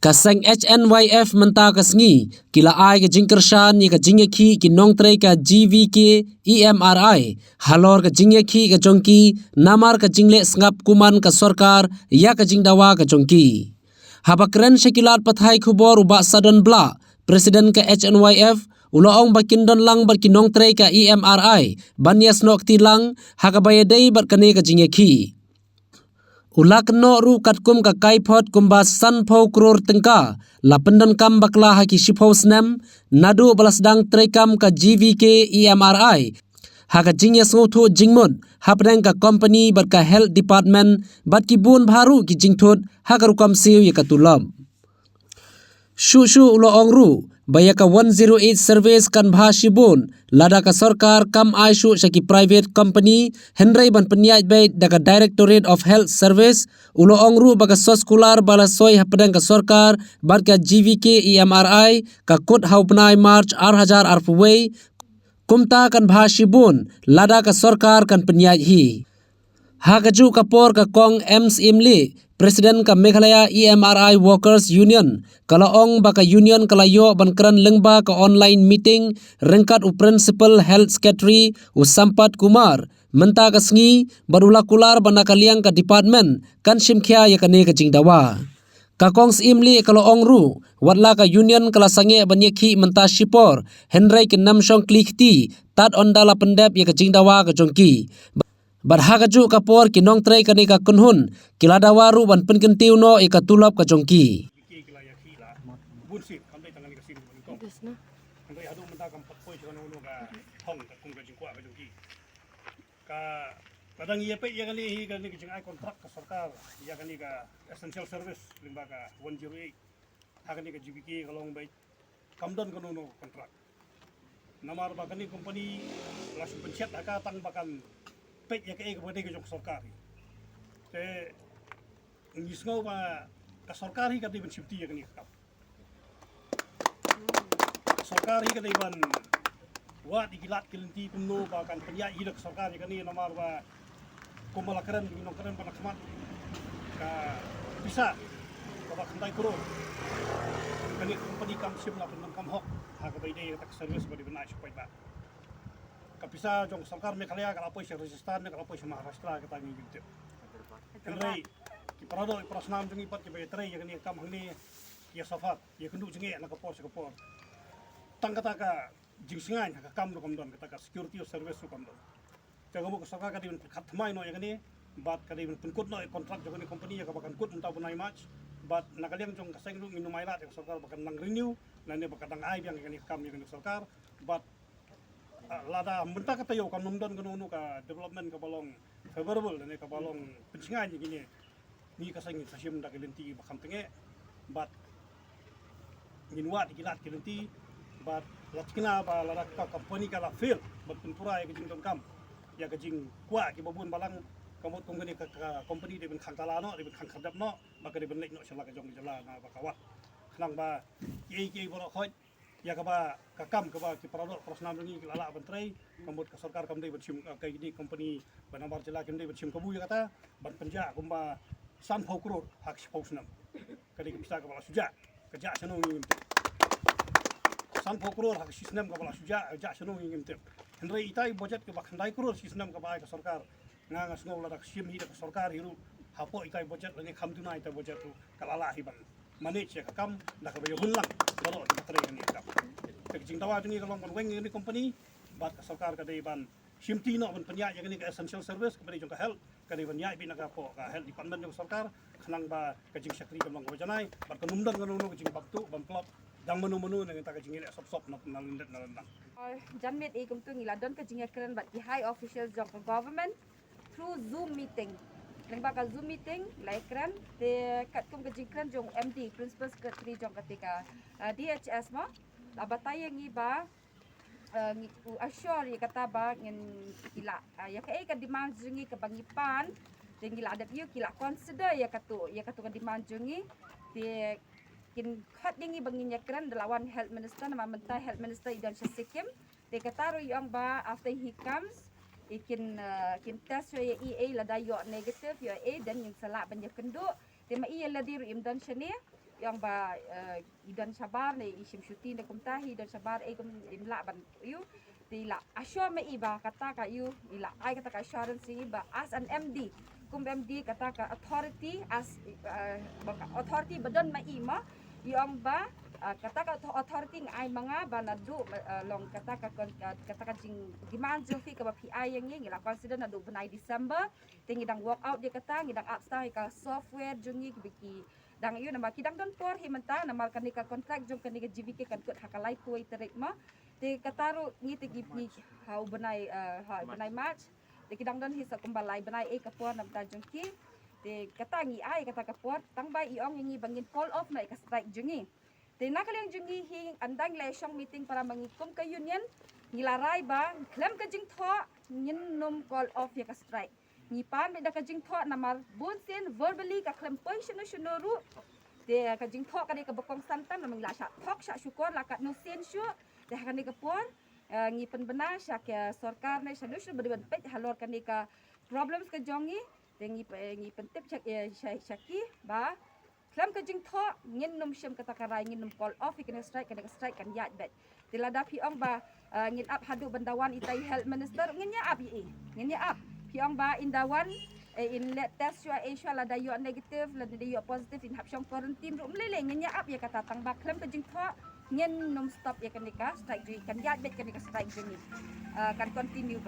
Kaseng HNYF menta kasngi kila ai ke jingkershan ni ke jingeki ki nongtrei ka GVK EMRI halor ke jingeki ke jongki namar ke jingle sngap kuman ke sorkar ya ke jingdawa ke jongki habakren sekilat pathai khubor ubak sadon bla presiden ke HNYF uloong bakindon lang barkinong trei ka EMRI banyas nok tilang hakabayadei barkane ke jingeki ulak no ru katkum ka kaipot Kumba sanpho Klur tengka la Pyndonkam Bakla Haki shipho Snem Naduh balas Sdang Treikam ka GVK EMRI haka jingya snguthu jingmut hapdeng ka company bar ka health department bat ki bun baru ki jingthut haka rukam siu ya katulam shu ulo ongru baya ka 108 service kan bhashibun lada ka sarkar kam aishu shaki private company henry ban penyaj bay daga directorate of health service ulo ongru baga soskular bala soy hapdang ka sarkar bar ka GVK EMRI ka kut haupnai march 2000 arpway kumta kan bhashibun lada ka sarkar kan penyaj hi Hakaju kapor ka kong Emri Presiden ka Meghalaya EMRI Workers Union kalaong baka union kalayo bankran lengba ka online meeting rengkat u principal health secretary u Sampat Kumar menta ka sngi barula kular banakaliang ka department kan simkhya ya kane ka jingdawa kakong Emri kalaong ru watla ka union kala sange banyekhi menta shipor Henry ke namsong klikti tat ondala pendep ya ka jingdawa ka jongki Barhagaju kapor kinong trei kanika kunhun kilada waru ban penkentiu no ika tulap ka jongki. Kadang ia pe ia kali kejeng kontrak ke sarkar ia kali ka essential service limbaga 108 hakani ka GBK kalong baik kamdon kono kontrak namar bakani company langsung pencet aka tang bakan pek ya ke kepada ke jok sarkar te ngisngau ba ka sarkar hi ka di bencipti ya kani kap sarkar hi ka di ban wa digilat kelenti kuno ba kan penya ilak sarkar ya kani namar ba kumalakaran di nongkaran panak mat ka bisa ka ba kantai kuro kani company kam sim la Pyndonkam hok ha ka baide tak service ba di benai supaya ba kapisa jong sarkar Meghalaya kalau apa sih Rajasthan kalau apa sih Maharashtra kita ni gitu. Henry kiparado iprasnam jong ipat kibai trei ya kini kam hangni ya safat ya kendu jengi nak kapor sekapor. Tang kata ka jingsingan ka kam do kamdon kata ka security service su kamdon. Jaga mo sarkar ka di khatmai no ya kini bat ka di penkut no kontrak jong ni company ya ka bakan kut unta punai match bat nakaliam jong kaseng du minum airat ya sarkar bakan nang renew nane bakan nang ai yang kini kam yang sarkar bat lada mentah kata yo kan numdan kanu ka development ka balong favorable ne ka balong pencingan gini ni ka sangin sasim da kelenti bakam tenge bat minwa dikilat kelenti bat latkina ba lada ka company kala fail bat penpura ya kejing Pyndonkam ya kejing kwa ki babun balang kamot kong gani ka company de ben khang tala no de ben khang khadap no maka de ben lek no sala ka jong jala na bakawat khlang ba ki boro khoj ya kaba kakam kaba ki paradok prasnam ni lala bantrai kambut ka sarkar kamdei bersim kai ni company banamar jela kamdei bersim kabu ya kata ban penja Kumba sanpho Klur hak shipho Snem kali bisa ka bala suja kerja sanu ngim sanpho Klur hak Snem ka bala suja ja sanu ngim tem Henry itai budget ke bakhandai Klur Snem ka ba ka sarkar nga ngol la sim hi ka sarkar hiru hapo ikai budget ni khamtuna itai budget tu kalala hiban manage ya kam dah kabayo hunlang kalau kita trade ni kam kejing tawa ni kalau weng ni company bat sarkar ka dei ban simti no ban penya ya ni ka essential service kepada jong ka health ka dei ban ya bi naga po ka health department jong sarkar khanang ba kejing sakri kam long bajanai bat kanumdan kanu kejing baktu ban klop dang menu nang ta kejing ni sop nak nalindat nalandang janmet e kum tu ngiladon kejing akran bat di high officials of the government through Zoom meeting Nang bakal Zoom meeting, laikran, de kat kum kejikran jong MD, Principal Secretary jong ketika DHS mo, labatay yang iba, assure kata ba ngin kila, ya kaya ka demand jungi kebangipan, dan gila ada view kila consider ya katu ka demand jungi, de kin khat yang iba nginyakran dalawan Health Minister, nama mentah Health Minister Idan Syasikim, de kata ru yang ba after he comes, ikin test yo EA lada yo negative yo A dan yung sala banya kenduk tema iya ladi ru imdan shani yang ba idan sabar ne isim syuti ne kumtahi dan sabar kum imla ban you tila asyo me iba kata ka you ila ai kata ka assurance iba as an MD kum MD kata ka authority as authority badan ma ima yang ba kata ka authority ai mga ba Naduh long kata ka jing giman fi ka ba PI yang ngi la consider Naduh benai December tingidang work out dia kata ngidang upstart ka software jungi biki dang iyo nama kidang don por himenta nama kanika kontrak jom kanika GVK kan kut hakalai kuai Treikam te kataru ngi te gipni hau benai benai match te kidang don hisa kumbalai benai kapor nam ta jongki te kata ngi ai kata kapor tang bai iong ngi bangin call off na ka strike jungi te nakalyang jungi hing andang lesyong meeting para mangikum ka union ngilarai ba klem ka jing tho ngin nom call off ya ka strike ngipan beda ka jing tho namar bunsen verbally ka klem position shunuru de ka jing tho ka de ka bokong santam namang la sha thok sha syukur la ka no sen shu de ka ni ka por ngipan bena sha ka sarkar ne sha nush berban pet halor ka ni ka problems ka jongi de ngipan tip chak shaki ba klem ka jing tho ngin nom shim ka takarai ngin nom call off ka strike kan yat bet tilada pi ong ba ngin up hadu bandawan itai health minister ngin ya up ngin ya up Piang ba indawan in let test your Asia la da you negative la da you positive in hapsyong quarantine rum lele ngenya up ya kata tang ba klem ka jing tho ngen nom stop ya kanika strike kan yat bet kanika strike jeni kan continue